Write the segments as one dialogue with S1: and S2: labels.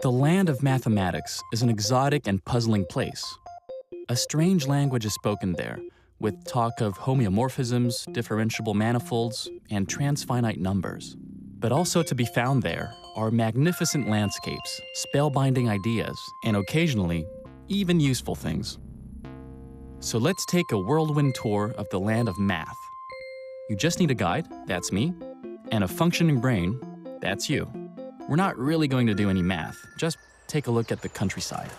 S1: The land of mathematics is an exotic and puzzling place. A strange language is spoken there, with talk of homeomorphisms, differentiable manifolds, and transfinite numbers. But also to be found there are magnificent landscapes, spellbinding ideas, and occasionally, even useful things. So let's take a whirlwind tour of the land of math. You just need a guide, that's me, and a functioning brain, that's you. We're not really going to do any math, just take a look at the countryside.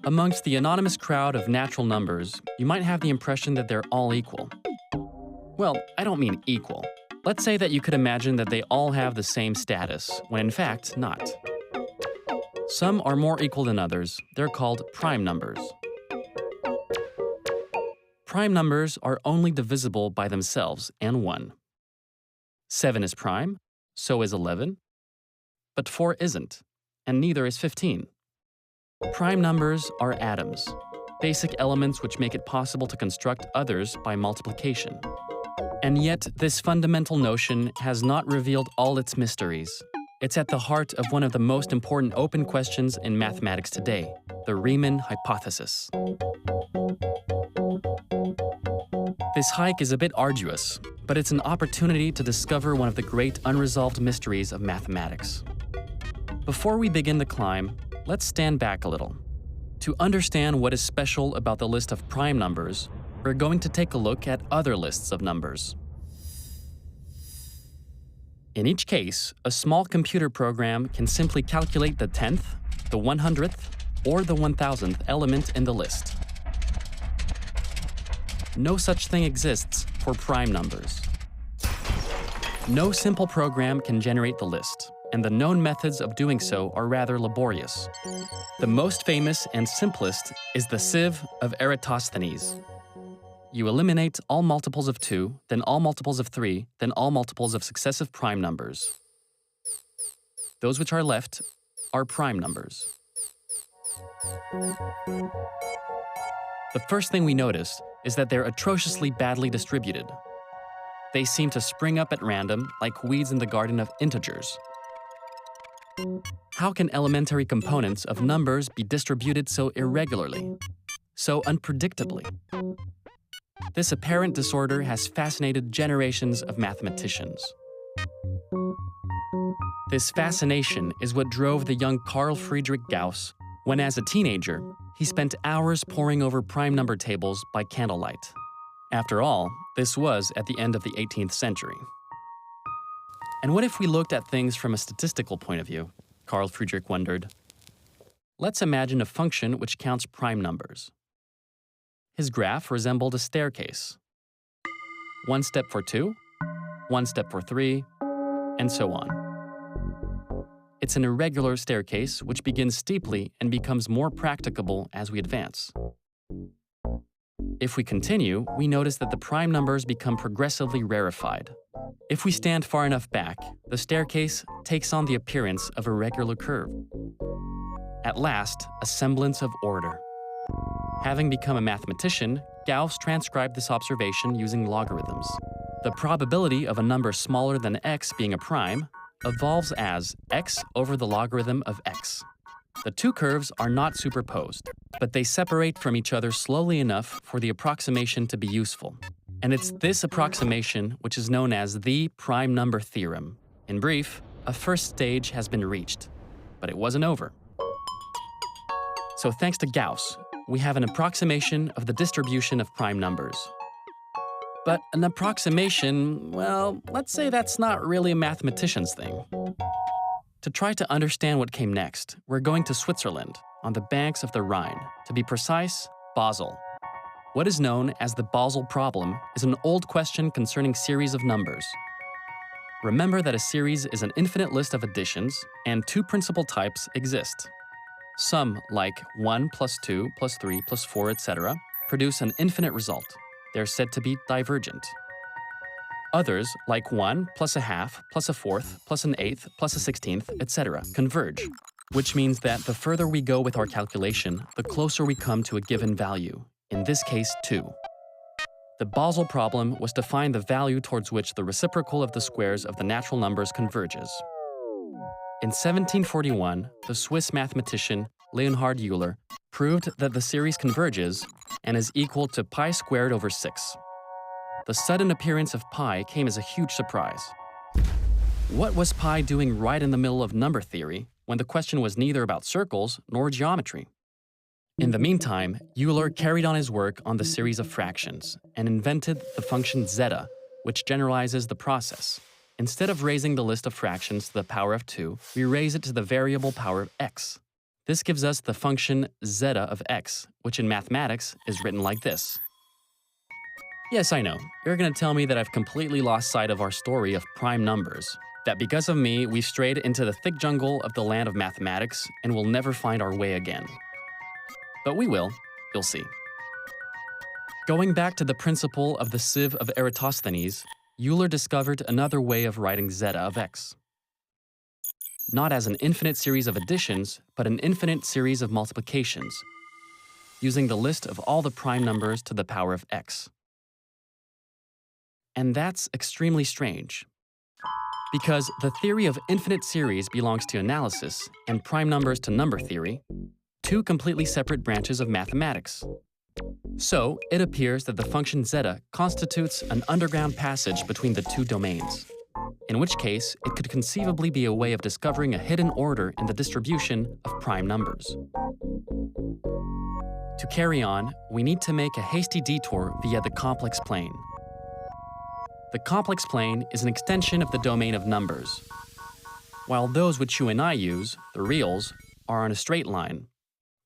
S1: Amongst the anonymous crowd of natural numbers, you might have the impression that they're all equal. Well, I don't mean equal. Let's say that you could imagine that they all have the same status, when in fact, not. Some are more equal than others. They're called prime numbers. Prime numbers are only divisible by themselves and 1. 7 is prime, so is 11. But 4 isn't, and neither is 15. Prime numbers are atoms, basic elements which make it possible to construct others by multiplication. And yet, this fundamental notion has not revealed all its mysteries. It's at the heart of one of the most important open questions in mathematics today, the Riemann hypothesis. This hike is a bit arduous, but it's an opportunity to discover one of the great unresolved mysteries of mathematics. Before we begin the climb, let's stand back a little. To understand what is special about the list of prime numbers, we're going to take a look at other lists of numbers. In each case, a small computer program can simply calculate the 10th, the 100th, or the 1000th element in the list. No such thing exists for prime numbers. No simple program can generate the list, and the known methods of doing so are rather laborious. The most famous and simplest is the sieve of Eratosthenes. You eliminate all multiples of 2, then all multiples of 3, then all multiples of successive prime numbers. Those which are left are prime numbers. The first thing we notice is that they're atrociously badly distributed. They seem to spring up at random like weeds in the garden of integers. How can elementary components of numbers be distributed so irregularly, so unpredictably? This apparent disorder has fascinated generations of mathematicians. This fascination is what drove the young Carl Friedrich Gauss when, as a teenager, he spent hours poring over prime number tables by candlelight. After all, this was at the end of the 18th century. And what if we looked at things from a statistical point of view? Carl Friedrich wondered. Let's imagine a function which counts prime numbers. His graph resembled a staircase. 1 step for 2, 1 step for 3, and so on. It's an irregular staircase which begins steeply and becomes more practicable as we advance. If we continue, we notice that the prime numbers become progressively rarefied. If we stand far enough back, the staircase takes on the appearance of a regular curve. At last, a semblance of order. Having become a mathematician, Gauss transcribed this observation using logarithms. The probability of a number smaller than x being a prime evolves as x over the logarithm of x. The two curves are not superposed, but they separate from each other slowly enough for the approximation to be useful. And it's this approximation which is known as the prime number theorem. In brief, a first stage has been reached, but it wasn't over. So thanks to Gauss, we have an approximation of the distribution of prime numbers. But an approximation, well, let's say that's not really a mathematician's thing. To try to understand what came next, we're going to Switzerland, on the banks of the Rhine. To be precise, Basel. What is known as the Basel problem is an old question concerning series of numbers. Remember that a series is an infinite list of additions, and two principal types exist. Some, like 1 plus 2 plus 3 plus 4, etc., produce an infinite result. They're said to be divergent. Others, like 1 plus a half plus a fourth plus an eighth plus a 16th, etc., converge, which means that the further we go with our calculation, the closer we come to a given value, in this case 2. The Basel problem was to find the value towards which the reciprocal of the squares of the natural numbers converges. In 1741, the Swiss mathematician Leonhard Euler proved that the series converges and is equal to pi squared over 6. The sudden appearance of pi came as a huge surprise. What was pi doing right in the middle of number theory when the question was neither about circles nor geometry? In the meantime, Euler carried on his work on the series of fractions and invented the function zeta, which generalizes the process. Instead of raising the list of fractions to the power of 2, we raise it to the variable power of x. This gives us the function zeta of x, which in mathematics is written like this. Yes, I know, you're going to tell me that I've completely lost sight of our story of prime numbers, that because of me, we've strayed into the thick jungle of the land of mathematics and will never find our way again. But we will, you'll see. Going back to the principle of the sieve of Eratosthenes, Euler discovered another way of writing zeta of x. Not as an infinite series of additions, but an infinite series of multiplications, using the list of all the prime numbers to the power of x. And that's extremely strange, because the theory of infinite series belongs to analysis and prime numbers to number theory, two completely separate branches of mathematics. So, it appears that the function zeta constitutes an underground passage between the two domains, in which case it could conceivably be a way of discovering a hidden order in the distribution of prime numbers. To carry on, we need to make a hasty detour via the complex plane. The complex plane is an extension of the domain of numbers, while those which you and I use, the reals, are on a straight line,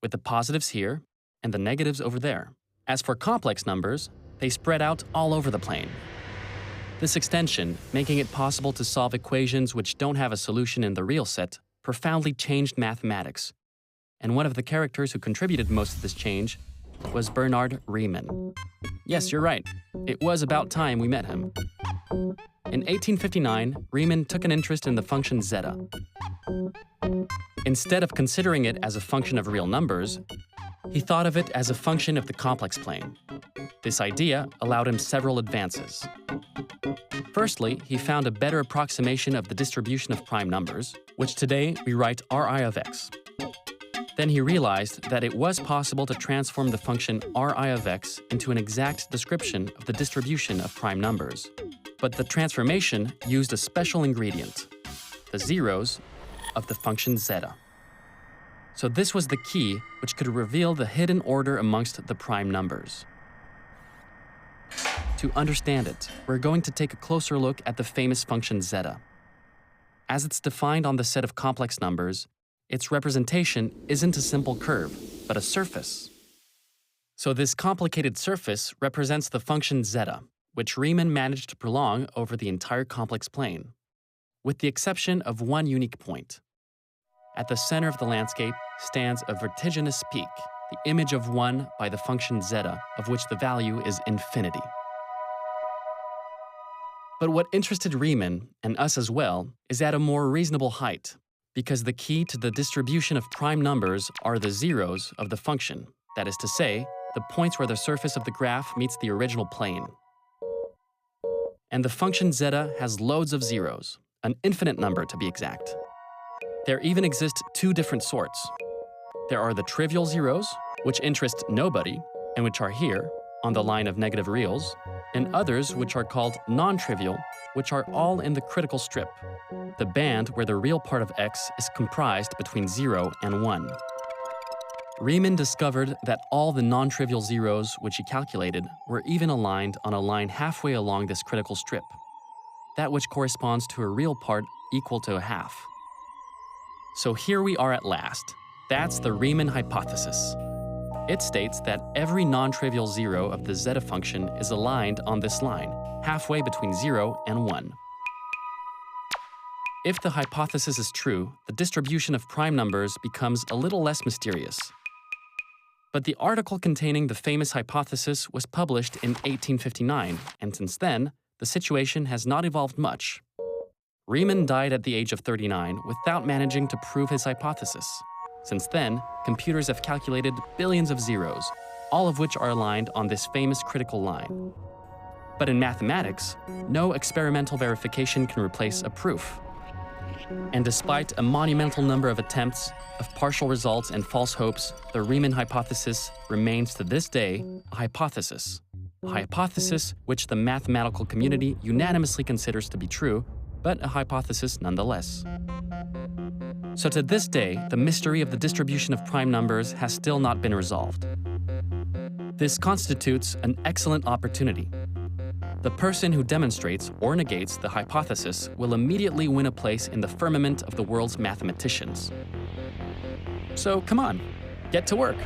S1: with the positives here and the negatives over there. As for complex numbers, they spread out all over the plane. This extension, making it possible to solve equations which don't have a solution in the real set, profoundly changed mathematics. And one of the characters who contributed most of this change was Bernard Riemann. Yes, you're right. It was about time we met him. In 1859, Riemann took an interest in the function zeta. Instead of considering it as a function of real numbers, he thought of it as a function of the complex plane. This idea allowed him several advances. Firstly, he found a better approximation of the distribution of prime numbers, which today we write Ri of x. Then he realized that it was possible to transform the function Ri of x into an exact description of the distribution of prime numbers. But the transformation used a special ingredient, the zeros of the function zeta. So this was the key which could reveal the hidden order amongst the prime numbers. To understand it, we're going to take a closer look at the famous function zeta. As it's defined on the set of complex numbers, its representation isn't a simple curve, but a surface. So this complicated surface represents the function zeta, which Riemann managed to prolong over the entire complex plane, with the exception of one unique point. At the center of the landscape stands a vertiginous peak, the image of 1 by the function zeta, of which the value is infinity. But what interested Riemann, and us as well, is at a more reasonable height, because the key to the distribution of prime numbers are the zeros of the function, that is to say, the points where the surface of the graph meets the original plane. And the function zeta has loads of zeros, an infinite number to be exact. There even exist two different sorts. There are the trivial zeros, which interest nobody, and which are here, on the line of negative reals, and others which are called non-trivial, which are all in the critical strip, the band where the real part of x is comprised between 0 and 1. Riemann discovered that all the non-trivial zeros which he calculated were even aligned on a line halfway along this critical strip, that which corresponds to a real part equal to a half. So here we are at last. That's the Riemann hypothesis. It states that every non-trivial zero of the zeta function is aligned on this line, halfway between 0 and 1. If the hypothesis is true, the distribution of prime numbers becomes a little less mysterious. But the article containing the famous hypothesis was published in 1859, and since then, the situation has not evolved much. Riemann died at the age of 39 without managing to prove his hypothesis. Since then, computers have calculated billions of zeros, all of which are aligned on this famous critical line. But in mathematics, no experimental verification can replace a proof. And despite a monumental number of attempts, of partial results and false hopes, the Riemann hypothesis remains to this day a hypothesis. A hypothesis which the mathematical community unanimously considers to be true, but a hypothesis nonetheless. So to this day, the mystery of the distribution of prime numbers has still not been resolved. This constitutes an excellent opportunity. The person who demonstrates or negates the hypothesis will immediately win a place in the firmament of the world's mathematicians. So come on, get to work.